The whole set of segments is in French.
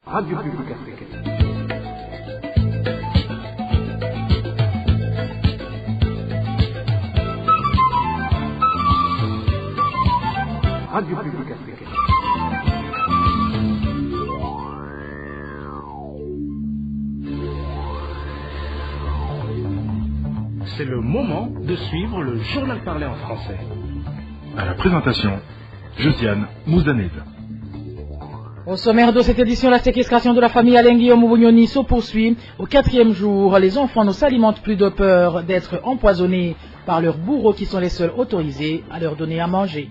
Radio Publique Africaine. Radio Publique Africaine. C'est le moment de suivre le journal parlé en français. À la présentation, Josiane Mouzaned. Au sommaire de cette édition, la séquestration de la famille Alain Guillaume Bunyoni se poursuit. Au 4e jour, les enfants ne s'alimentent plus de peur d'être empoisonnés par leurs bourreaux qui sont les seuls autorisés à leur donner à manger.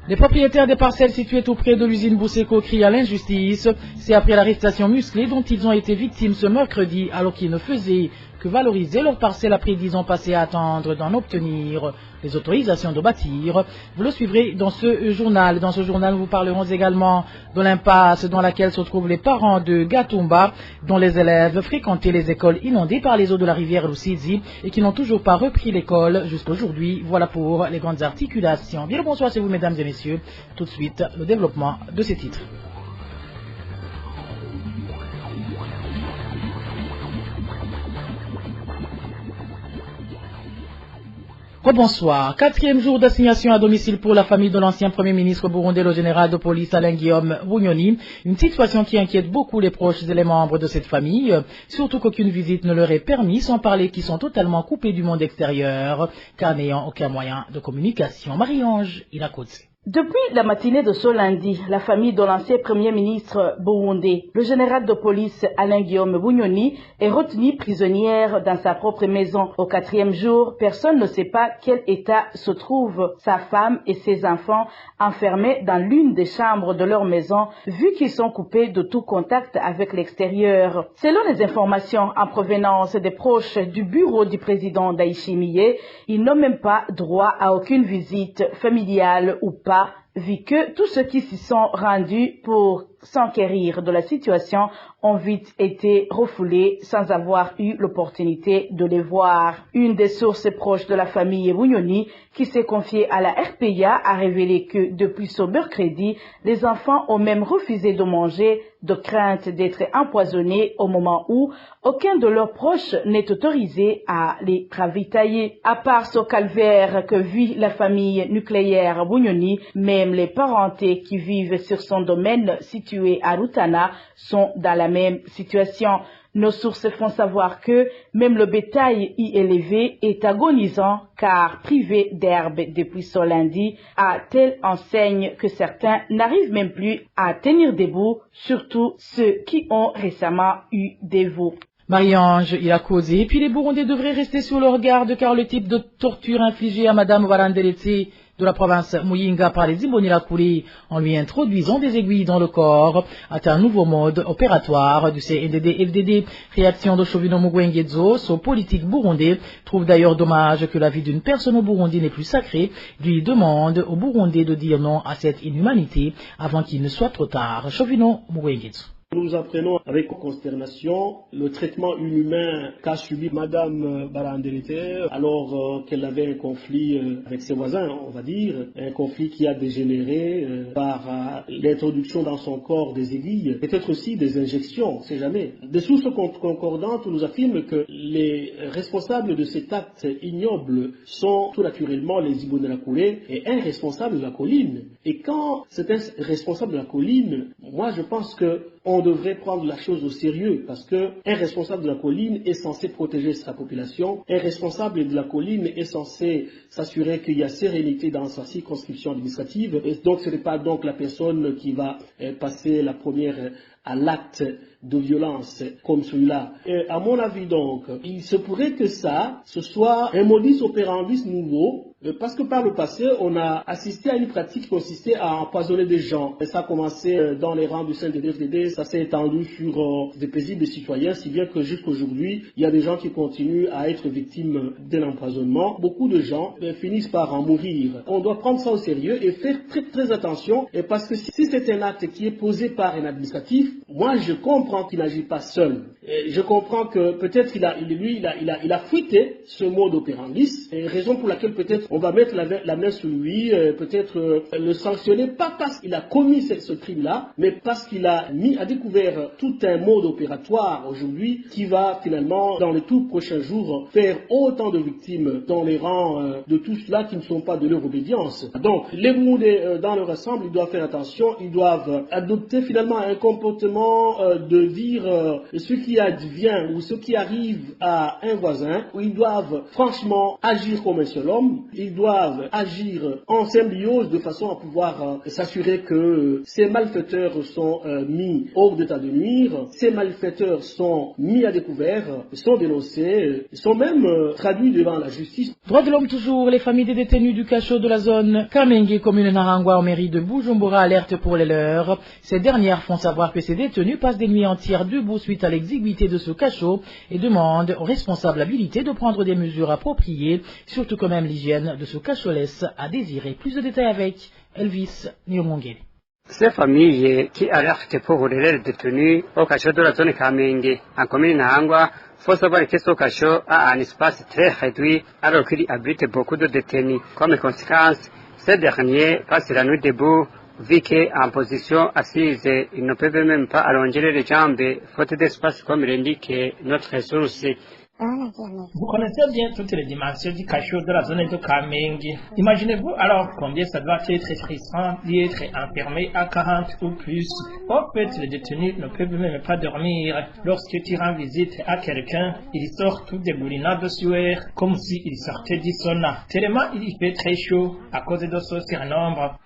Les propriétaires des parcelles situées tout près de l'usine Bousseko crient à l'injustice. C'est après l'arrestation musclée dont ils ont été victimes ce mercredi alors qu'ils ne faisaient que valoriser leurs parcelles après 10 ans passés à attendre d'en obtenir les autorisations de bâtir. Vous le suivrez dans ce journal. Dans ce journal, nous vous parlerons également de l'impasse dans laquelle se trouvent les parents de Gatumba, dont les élèves fréquentaient les écoles inondées par les eaux de la rivière Lusizi et qui n'ont toujours pas repris l'école jusqu'aujourd'hui. Voilà pour les grandes articulations. Bien le bonsoir à vous, mesdames et messieurs. Tout de suite, le développement de ces titres. Bonsoir. 4e jour d'assignation à domicile pour la famille de l'ancien Premier ministre burundais, le général de police Alain Guillaume Bunyoni. Une situation qui inquiète beaucoup les proches et les membres de cette famille, surtout qu'aucune visite ne leur est permise, sans parler qu'ils sont totalement coupés du monde extérieur, car n'ayant aucun moyen de communication. Marie-Ange Ilakoutse. Depuis la matinée de ce lundi, la famille de l'ancien Premier ministre burundais, le général de police Alain Guillaume Bunyoni, est retenue prisonnière dans sa propre maison. Au 4e jour, personne ne sait pas quel état se trouvent sa femme et ses enfants enfermés dans l'une des chambres de leur maison, vu qu'ils sont coupés de tout contact avec l'extérieur. Selon les informations en provenance des proches du bureau du président Ndayishimiye, ils n'ont même pas droit à aucune visite familiale ou pas, vu que tous ceux qui s'y sont rendus pour s'enquérir de la situation ont vite été refoulés sans avoir eu l'opportunité de les voir. Une des sources proches de la famille Bunyoni, qui s'est confiée à la RPA, a révélé que depuis ce mercredi, les enfants ont même refusé de manger de crainte d'être empoisonnés au moment où aucun de leurs proches n'est autorisé à les ravitailler. À part ce calvaire que vit la famille nucléaire Bunyoni, même les parentés qui vivent sur son domaine situé à Rutana sont dans la même situation. Nos sources font savoir que même le bétail y élevé est agonisant car privé d'herbe depuis ce lundi, à telle enseigne que certains n'arrivent même plus à tenir debout, surtout ceux qui ont récemment eu des veaux. Marie-Ange, il a causé. Et puis les Burundais devraient rester sur leur garde car le type de torture infligée à Madame Varandeletse de la province Muyinga par les Imbonerakure en lui introduisant des aiguilles dans le corps est un nouveau mode opératoire du CNDD-FDD. Réaction de Chovino Mugwengezo, ce politique burundais trouve d'ailleurs dommage que la vie d'une personne au Burundi n'est plus sacrée, lui demande aux Burundais de dire non à cette inhumanité avant qu'il ne soit trop tard. Chovino Mugwengezo. Nous apprenons avec consternation le traitement inhumain qu'a subi Madame Barandelete alors qu'elle avait un conflit avec ses voisins, on va dire, un conflit qui a dégénéré par l'introduction dans son corps des aiguilles, peut-être aussi des injections, on ne sait jamais. Des sources concordantes nous affirment que les responsables de cet acte ignoble sont tout naturellement les Imbonerakure et un responsable de la colline. Et quand c'est un responsable de la colline, moi je pense que on devrait prendre la chose au sérieux parce qu'un responsable de la colline est censé protéger sa population. Un responsable de la colline est censé s'assurer qu'il y a sérénité dans sa circonscription administrative. Et donc ce n'est pas donc la personne qui va passer la première à l'acte de violence comme celui-là. À mon avis donc, il se pourrait que ce soit un modus operandi nouveau, parce que par le passé, on a assisté à une pratique qui consistait à empoisonner des gens. Et ça a commencé dans les rangs du CNDD-FDD, ça s'est étendu sur des paisibles citoyens, si bien que jusqu'aujourd'hui, il y a des gens qui continuent à être victimes d'un empoisonnement. Beaucoup de gens finissent par en mourir. On doit prendre ça au sérieux et faire très très attention, parce que si c'est un acte qui est posé par un administratif, moi je comprends qu'il n'agit pas seul. Et je comprends que peut-être il a fuité ce mode opérandis, raison pour laquelle peut-être on va mettre la main sur lui, peut-être le sanctionner, pas parce qu'il a commis ce crime-là, mais parce qu'il a mis à découvert tout un mode opératoire aujourd'hui qui va finalement, dans les tout prochains jours, faire autant de victimes dans les rangs de tous ceux-là qui ne sont pas de leur obédience. Donc, les Burundais dans leur ensemble, ils doivent faire attention, ils doivent adopter finalement un comportement de dire ce qui advient ou ce qui arrive à un voisin, où ils doivent franchement agir comme un seul homme, ils doivent agir en symbiose de façon à pouvoir s'assurer que ces malfaiteurs sont mis hors d'état de nuire, ces malfaiteurs sont mis à découvert, sont dénoncés, sont même traduits devant la justice. Droits de l'homme toujours, les familles des détenus du cachot de la zone Kamenge, commune Narangwa, en mairie de Bujumbura, alertent pour les leurs. Ces dernières font savoir que ces détenus passent des nuits entières debout suite à l'exiguïté de ce cachot et demandent aux responsables habilités de prendre des mesures appropriées, surtout que même l'hygiène de ce cachot laisse à désirer. Plus de détails avec Elvis Nyomongere. Ces familles qui alertent pour les détenus au cachot de la zone Kamenge, en commune Narangwa, faut savoir que ce cachot a un espace très réduit alors qu'il abrite beaucoup de détenus. Comme conséquence, ces derniers passent la nuit debout, vu qu'en position assise, ils ne peuvent même pas allonger les jambes, faute d'espace comme l'indique notre source. Vous connaissez bien toutes les dimensions du cachot de la zone de Kamenge. Imaginez-vous alors combien ça doit être stressant d'y être enfermé à 40 ou plus. En fait, les détenus ne peuvent même pas dormir. Lorsque tu rends visite à quelqu'un, il sort tout déboulinant de sueur, comme s'il sortait du sauna. Tellement il y fait très chaud à cause de ce surnombre.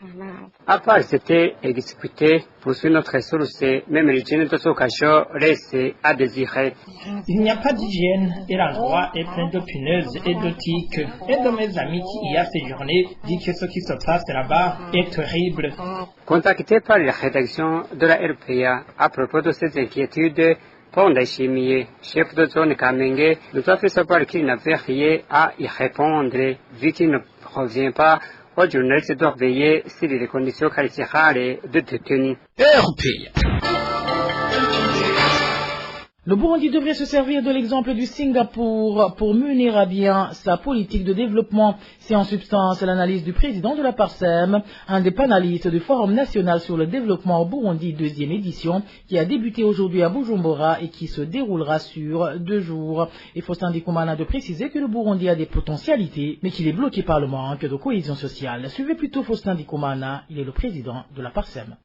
À part c'était exécuté, pour suivre notre source, même l'hygiène de ce cachot reste à désirer. Il n'y a pas d'hygiène. Et l'endroit est plein de punaises et de tiques. Un de mes amis qui y a séjourné dit que ce qui se passe là-bas est terrible. Contacté par la rédaction de la RPA à propos de ces inquiétudes, Ponda Chimier, chef de zone Kamenge, nous a fait savoir qu'il n'avait rien à y répondre, vu qu'il ne revient pas aux journalistes doivent veiller sur les conditions carcérales de détenus. Le Burundi devrait se servir de l'exemple du Singapour pour mener à bien sa politique de développement. C'est en substance l'analyse du président de la PARSEM, un des panélistes du Forum national sur le développement au Burundi, 2e édition, qui a débuté aujourd'hui à Bujumbura et qui se déroulera sur 2 jours. Il faut Ndikumana de préciser que le Burundi a des potentialités, mais qu'il est bloqué par le manque de cohésion sociale. Suivez plutôt Faustin Ndikumana, il est le président de la PARSEM.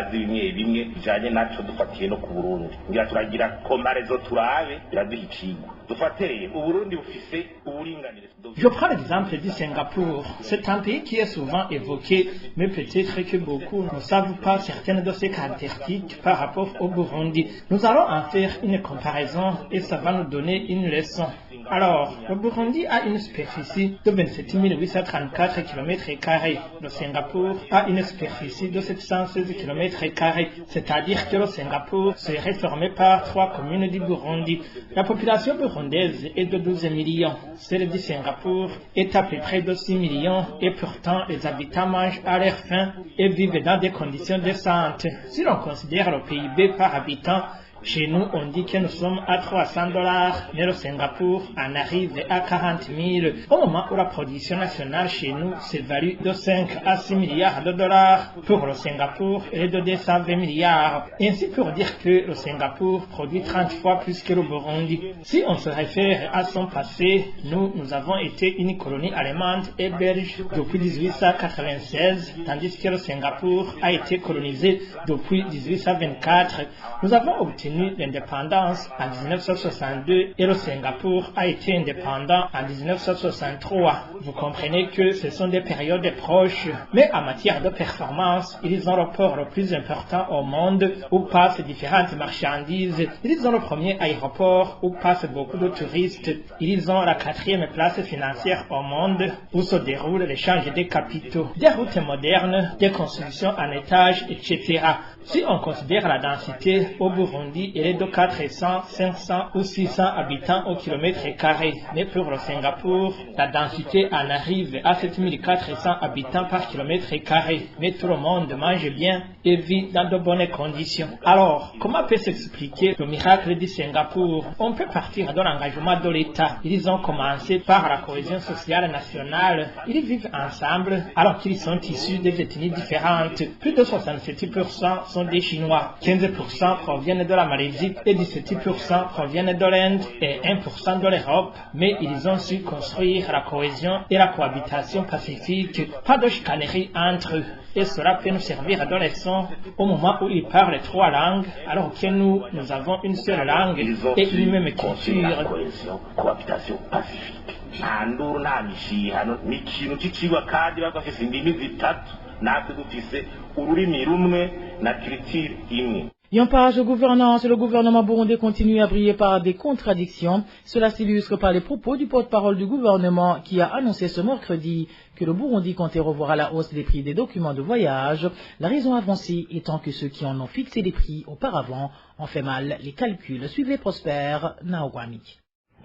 bimwe bijanye naco dufatiye no ku Burundi ngira turagira komarezo turabe biraduhicigwa dufatereye Uburundi bufise uburinganire. Je prends l'exemple du Singapour. C'est un pays qui est souvent évoqué, mais peut-être que beaucoup ne savent pas certaines de ses caractéristiques par rapport au Burundi. Nous allons en faire une comparaison et ça va nous donner une leçon. Alors, le Burundi a une superficie de 27 834 km². Le Singapour a une superficie de 716 km². C'est-à-dire que le Singapour serait formé par 3 communes du Burundi. La population burundaise est de 12 millions. Celle du Singapour est à peu près de 6 millions et pourtant les habitants mangent à leur faim et vivent dans des conditions décentes. Si l'on considère le PIB par habitant, chez nous, on dit que nous sommes à $300, mais le Singapour en arrive à 40 000. Au moment où la production nationale chez nous s'évalue de 5 à 6 milliards de dollars, pour le Singapour, elle est de 220 milliards. Ainsi pour dire que le Singapour produit 30 fois plus que le Burundi. Si on se réfère à son passé, nous avons été une colonie allemande et belge depuis 1896, tandis que le Singapour a été colonisé depuis 1824. Nous avons obtenu l'indépendance en 1962 et le Singapour a été indépendant en 1963. Vous comprenez que ce sont des périodes proches, mais en matière de performance, ils ont le port le plus important au monde où passent différentes marchandises. Ils ont le premier aéroport où passent beaucoup de touristes. Ils ont la 4e place financière au monde où se déroule l'échange des capitaux, des routes modernes, des constructions en étage, etc. Si on considère la densité au Burundi, dit, elle est de 400, 500 ou 600 habitants au kilomètre carré. Mais pour le Singapour, la densité en arrive à 7400 habitants par kilomètre carré. Mais tout le monde mange bien et vit dans de bonnes conditions. Alors, comment peut s'expliquer le miracle du Singapour? On peut partir de l'engagement de l'État. Ils ont commencé par la cohésion sociale nationale. Ils vivent ensemble alors qu'ils sont issus des ethnies différentes. Plus de 67% sont des Chinois, 15% proviennent de la Malaisie et 17% proviennent de l'Inde et 1% de l'Europe. Mais ils ont su construire la cohésion et la cohabitation pacifique. Pas de chicanerie entre eux. Et cela peut nous servir de leçon au moment où ils parlent 3 langues, alors que nous avons une seule langue et une même culture. Cohabitation pacifique. Nta nduru nta mishihano ni ikintu cy'icigwa kandi bafise indimi zitatu natwe dufise ururimi rumwe na culture imwe. Et en page de gouvernance, le gouvernement burundais continue à briller par des contradictions. Cela s'illustre par les propos du porte-parole du gouvernement qui a annoncé ce mercredi que le Burundi comptait revoir à la hausse les prix des documents de voyage. La raison avancée étant que ceux qui en ont fixé les prix auparavant ont fait mal les calculs. Suivez Prosper Naogwami.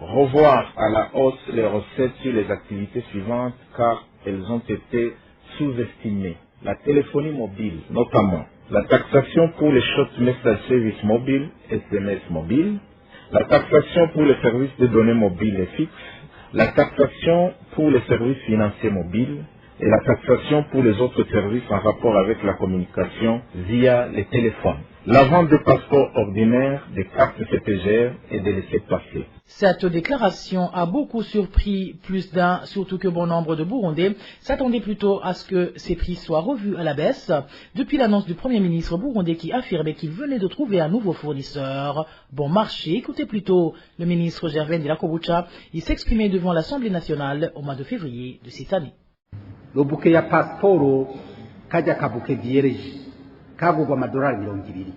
Revoir à la hausse les recettes sur les activités suivantes car elles ont été sous-estimées. La téléphonie mobile notamment. La taxation pour les short message service mobile, SMS mobile, la taxation pour les services de données mobiles et fixes, la taxation pour les services financiers mobiles et la taxation pour les autres services en rapport avec la communication via les téléphones. La vente de passeports ordinaires, des cartes CPGR et des laissez-passer. Cette déclaration a beaucoup surpris plus d'un, surtout que bon nombre de Burundais s'attendaient plutôt à ce que ces prix soient revus à la baisse, depuis l'annonce du Premier ministre burundais qui affirmait qu'il venait de trouver un nouveau fournisseur. Bon marché, écoutez plutôt le ministre Gervais Ndirakobucha, il s'exprimait devant l'Assemblée nationale au mois de février de cette année. Le bouquet ya passport kaja kabuke vierge kagurwa amadolari 200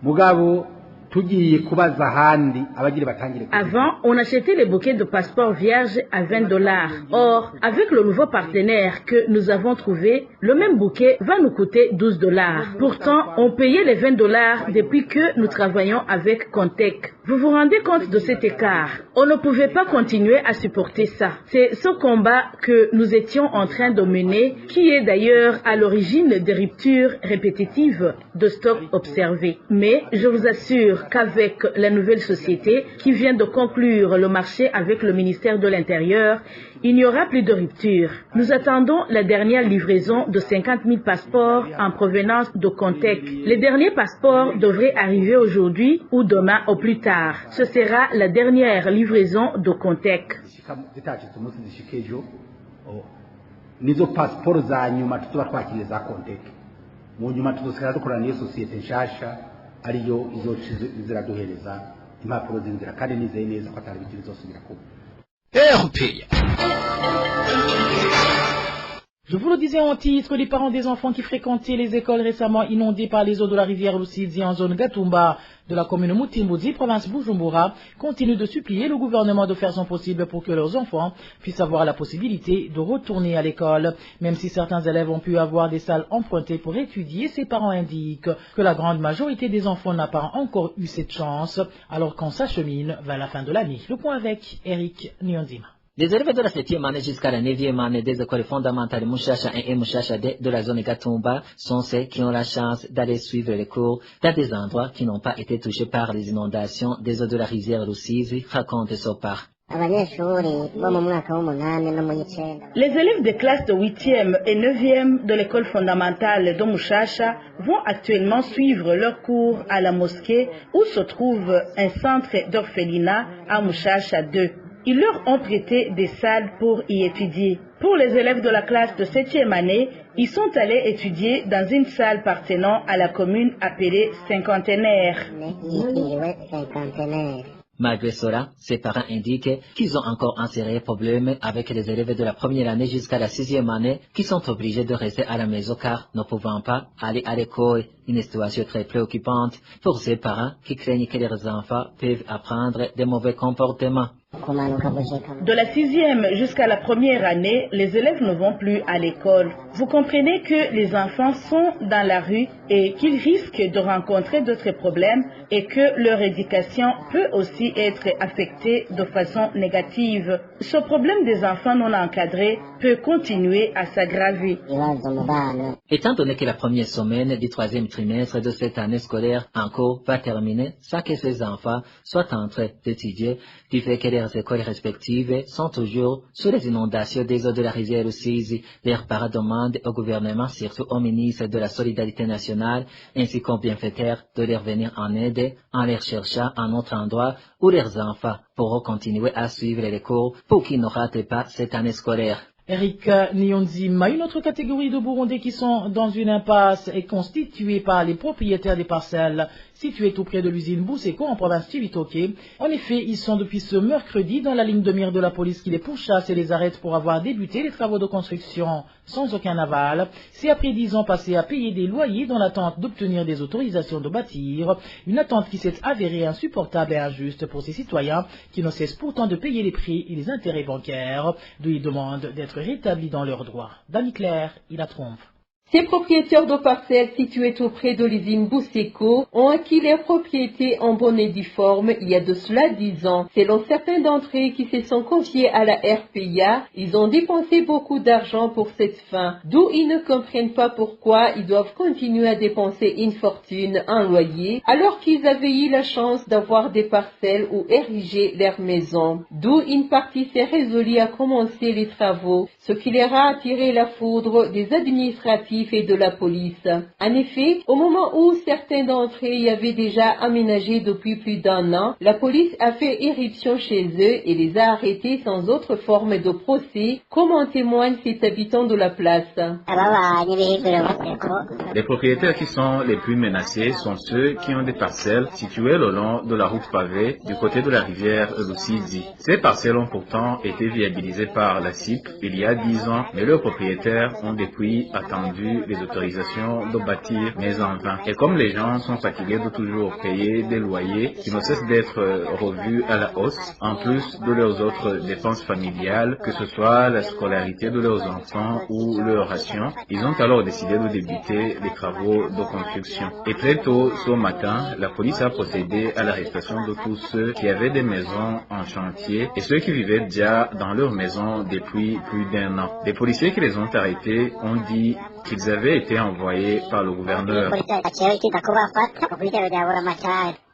mugabo tugiye kubaza handi abagire batangire. Avant, on achetait les bouquets de passeports vierges à $20. Or, avec le nouveau partenaire que nous avons trouvé, le même bouquet va nous coûter $12. Pourtant, on payait les $20 depuis que nous travaillons avec Contec. Vous vous rendez compte de cet écart? On ne pouvait pas continuer à supporter ça. C'est ce combat que nous étions en train de mener qui est d'ailleurs à l'origine des ruptures répétitives de stock observées. Mais je vous assure qu'avec la nouvelle société qui vient de conclure le marché avec le ministère de l'Intérieur, il n'y aura plus de rupture. Nous attendons la dernière livraison de 50 000 passeports en provenance de Contec. Les derniers passeports devraient arriver aujourd'hui ou demain au plus tard. Ce sera la dernière livraison de Contec. Nizo passport za nyuma tuzoba twakiriye za Contec. Mu nyuma tuzosigara dukorana n'iyo sosiyete nshasha ariyo iziraduhereza impapuro z'inzira kandi nizeye neza ko atari ibintu bizosubira kuba. Je vous le disais en titre, les parents des enfants qui fréquentaient les écoles récemment inondées par les eaux de la rivière Lusizi en zone Gatumba de la commune Mutimbuzi, province Bujumbura, continuent de supplier le gouvernement de faire son possible pour que leurs enfants puissent avoir la possibilité de retourner à l'école. Même si certains élèves ont pu avoir des salles empruntées pour étudier, ces parents indiquent que la grande majorité des enfants n'a pas encore eu cette chance, alors qu'on s'achemine vers la fin de l'année. Le point avec Eric Nyonzima. Les élèves de la 7e année jusqu'à la 9e année des écoles fondamentales Mushasha 1 et Mushasha 2 de la zone Gatumba sont ceux qui ont la chance d'aller suivre les cours dans des endroits qui n'ont pas été touchés par les inondations des eaux de la rivière Rusizi, raconte Sopar. Les élèves des classes de 8e et 9e de l'école fondamentale de Mushasha vont actuellement suivre leurs cours à la mosquée où se trouve un centre d'orphelinat à Mushasha 2. Ils leur ont prêté des salles pour y étudier. Pour les élèves de la classe de 7e année, ils sont allés étudier dans une salle appartenant à la commune appelée Cinquantenaire. Malgré cela, ses parents indiquent qu'ils ont encore un sérieux problème avec les élèves de la première année jusqu'à la 6e année qui sont obligés de rester à la maison car ne pouvant pas aller à l'école. Une situation très préoccupante pour ces parents qui craignent que leurs enfants peuvent apprendre des mauvais comportements. De la 6e jusqu'à la première année, les élèves ne vont plus à l'école. Vous comprenez que les enfants sont dans la rue et qu'ils risquent de rencontrer d'autres problèmes et que leur éducation peut aussi être affectée de façon négative. Ce problème des enfants non encadrés peut continuer à s'aggraver. Étant donné que la première semaine du 3e trimestre de cette année scolaire en cours va terminer sans que ces enfants soient en train d'étudier, du fait que leurs écoles respectives sont toujours sous les inondations des eaux de la rivière Rusizi, leurs parents demandent au gouvernement, surtout au ministre de la Solidarité nationale, ainsi qu'aux bienfaiteurs, de leur venir en aide en leur cherchant un autre endroit où leurs enfants pourront continuer à suivre les cours pour qu'ils ne ratent pas cette année scolaire. Eric Nyonzima, une autre catégorie de Burundais qui sont dans une impasse est constituée par les propriétaires des parcelles situées tout près de l'usine Bousseko en province Cibitoke. En effet, ils sont depuis ce mercredi dans la ligne de mire de la police qui les pourchasse et les arrête pour avoir débuté les travaux de construction sans aucun aval. C'est après 10 ans passés à payer des loyers dans l'attente d'obtenir des autorisations de bâtir, une attente qui s'est avérée insupportable et injuste pour ces citoyens qui ne cessent pourtant de payer les prix et les intérêts bancaires, d'où ils demandent d'être rétablis dans leurs droits. Dany Claire, il la trompe. Ces propriétaires de parcelles situées auprès de l'usine Bousseko ont acquis leurs propriétés en bonne et due forme il y a de cela 10 ans. Selon certains d'entre eux qui se sont confiés à la RPA, ils ont dépensé beaucoup d'argent pour cette fin, d'où ils ne comprennent pas pourquoi ils doivent continuer à dépenser une fortune en loyer, alors qu'ils avaient eu la chance d'avoir des parcelles où ériger leur maison. D'où une partie s'est résolue à commencer les travaux, ce qui leur a attiré la foudre des administratifs et de la police. En effet, au moment où certains d'entre eux y avaient déjà aménagé depuis plus d'1 an, la police a fait éruption chez eux et les a arrêtés sans autre forme de procès, comme en témoigne cet habitant de la place. Les propriétaires qui sont les plus menacés sont ceux qui ont des parcelles situées le long de la route pavée du côté de la rivière Rusizi. Ces parcelles ont pourtant été viabilisées par la CIP il y a 10 ans, mais leurs propriétaires ont depuis attendu les autorisations de bâtir, mais en vain. Et comme les gens sont fatigués de toujours payer des loyers qui ne cessent d'être revus à la hausse, en plus de leurs autres dépenses familiales, que ce soit la scolarité de leurs enfants ou leur ration, ils ont alors décidé de débuter les travaux de construction. Et très tôt ce matin, la police a procédé à l'arrestation de tous ceux qui avaient des maisons en chantier et ceux qui vivaient déjà dans leurs maisons depuis plus d'1 an. Les policiers qui les ont arrêtés ont dit qu'ils avaient été envoyés par le gouverneur.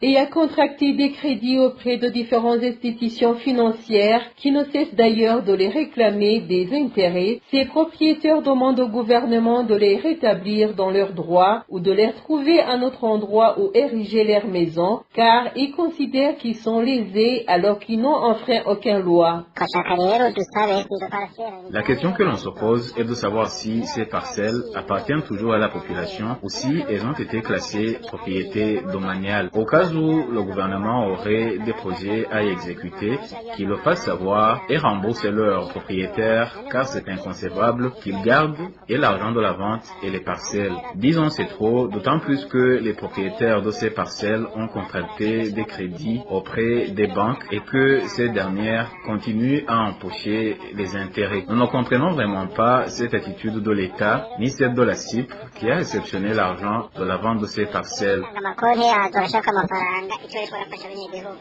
Et a contracté des crédits auprès de différentes institutions financières qui ne cessent d'ailleurs de les réclamer des intérêts. Ces propriétaires demandent au gouvernement de les rétablir dans leurs droits ou de les trouver un autre endroit où ériger leur maison, car ils considèrent qu'ils sont lésés alors qu'ils n'ont enfreint aucune loi. La question que l'on se pose est de savoir si ces parcelles appartiennent toujours à la population ou si elles ont été classées propriétés domaniales. Au cas où le gouvernement aurait des projets à exécuter, qu'ils le fassent savoir et rembourser leurs propriétaires, car c'est inconcevable qu'ils gardent et l'argent de la vente et les parcelles. 10 ans c'est trop, d'autant plus que les propriétaires de ces parcelles ont contracté des crédits auprès des banques et que ces dernières continuent à empocher les intérêts. Nous ne comprenons vraiment pas cette attitude de l'État, ni celle de la CIP qui a réceptionné l'argent de la vente de ces parcelles.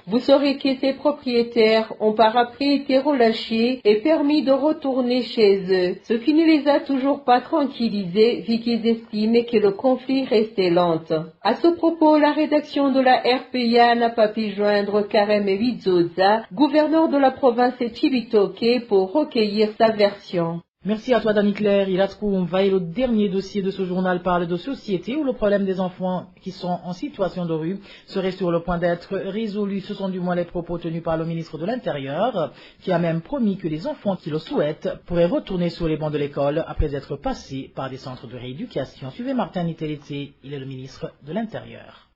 Vous saurez que ces propriétaires ont par après été relâchés et permis de retourner chez eux, ce qui ne les a toujours pas tranquillisés vu qu'ils estimaient que le conflit restait lent. À ce propos, la rédaction de la RPA n'a pas pu joindre Karem Widzoza, gouverneur de la province de Cibitoke, pour recueillir sa version. Merci à toi, Dany Claire. Il a trouvé le dernier dossier de ce journal parle de société où le problème des enfants qui sont en situation de rue serait sur le point d'être résolu. Ce sont du moins les propos tenus par le ministre de l'Intérieur, qui a même promis que les enfants qui le souhaitent pourraient retourner sur les bancs de l'école après être passés par des centres de rééducation. Suivez Martin Niteletse, il est le ministre de l'Intérieur.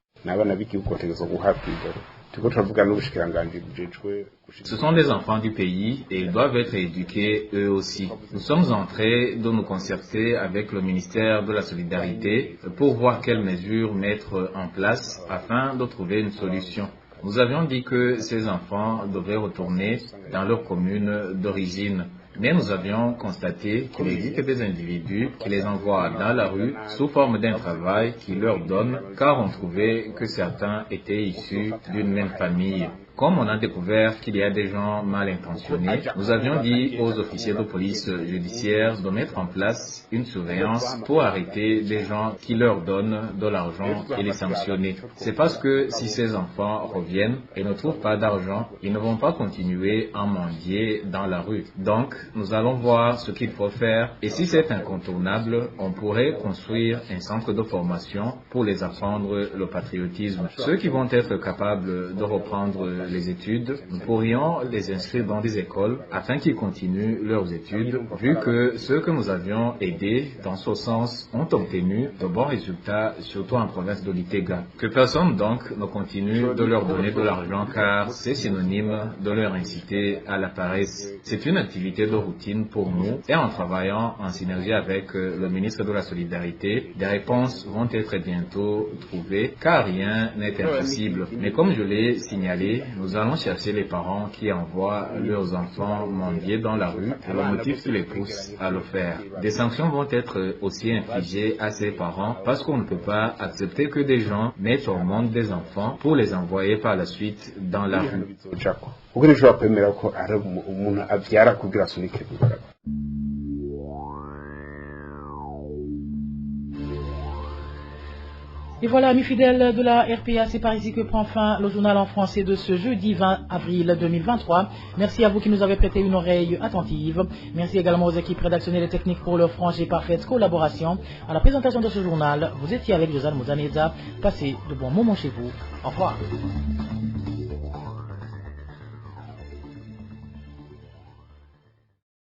Ce sont des enfants du pays et ils doivent être éduqués eux aussi. Nous sommes en train de nous concerter avec le ministère de la Solidarité pour voir quelles mesures mettre en place afin de trouver une solution. Nous avions dit que ces enfants devraient retourner dans leur commune d'origine. Mais nous avions constaté qu'il existe des individus qui les envoient dans la rue sous forme d'un travail qu'ils leur donnent, car on trouvait que certains étaient issus d'une même famille. Comme on a découvert qu'il y a des gens mal intentionnés, nous avions dit aux officiers de police judiciaire de mettre en place une surveillance pour arrêter des gens qui leur donnent de l'argent et les sanctionner. C'est parce que si ces enfants reviennent et ne trouvent pas d'argent, ils ne vont pas continuer à mendier dans la rue. Donc, nous allons voir ce qu'il faut faire et si c'est incontournable, on pourrait construire un centre de formation pour les apprendre le patriotisme. Ceux qui vont être capables de reprendre les études, nous pourrions les inscrire dans des écoles afin qu'ils continuent leurs études, vu que ceux que nous avions aidés dans ce sens ont obtenu de bons résultats, surtout en province de Litega. Que personne donc ne continue de leur donner de l'argent car c'est synonyme de leur inciter à la paresse. C'est une activité de routine pour nous et en travaillant en synergie avec le ministre de la Solidarité, des réponses vont être bientôt trouvées car rien n'est impossible. Mais comme je l'ai signalé, nous allons chercher les parents qui envoient leurs enfants mendier dans la rue et le motif qui les pousse à le faire. Des sanctions vont être aussi infligées à ces parents parce qu'on ne peut pas accepter que des gens mettent au monde des enfants pour les envoyer par la suite dans la rue. Et voilà, amis fidèles de la RPA, c'est par ici que prend fin le journal en français de ce jeudi 20 avril 2023. Merci à vous qui nous avez prêté une oreille attentive. Merci également aux équipes rédactionnelles et techniques pour leur franche et parfaite collaboration. À la présentation de ce journal, vous étiez avec Josiane Mouzaneza. Passez de bons moments chez vous. Au revoir.